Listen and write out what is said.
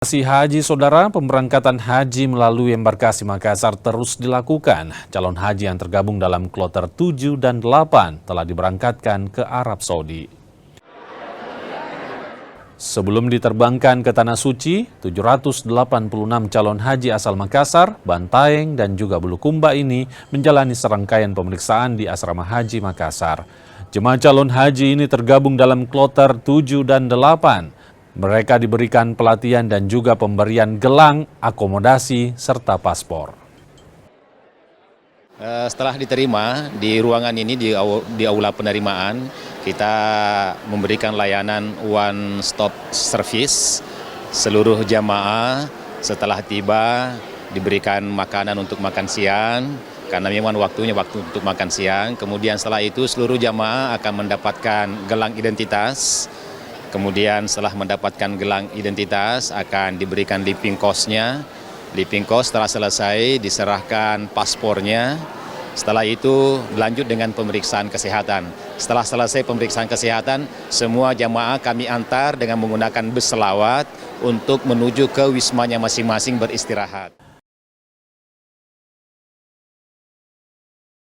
Masih haji saudara, pemberangkatan haji melalui embarkasi Makassar terus dilakukan. Calon haji yang tergabung dalam kloter 7 dan 8 telah diberangkatkan ke Arab Saudi. Sebelum diterbangkan ke Tanah Suci, 786 calon haji asal Makassar, Bantaeng, dan juga Bulukumba ini menjalani serangkaian pemeriksaan di Asrama Haji Makassar. Jemaah calon haji ini tergabung dalam kloter 7 dan 8. Mereka diberikan pelatihan dan juga pemberian gelang, akomodasi, serta paspor. Setelah diterima di ruangan ini, di aula penerimaan, kita memberikan layanan one stop service. Seluruh jamaah setelah tiba diberikan makanan untuk makan siang, karena memang waktu untuk makan siang. Kemudian setelah itu seluruh jamaah akan mendapatkan gelang identitas. Kemudian setelah mendapatkan gelang identitas akan diberikan living cost-nya. Living cost setelah selesai diserahkan paspornya. Setelah itu lanjut dengan pemeriksaan kesehatan. Setelah selesai pemeriksaan kesehatan, semua jamaah kami antar dengan menggunakan bus selawat untuk menuju ke wismanya masing-masing beristirahat.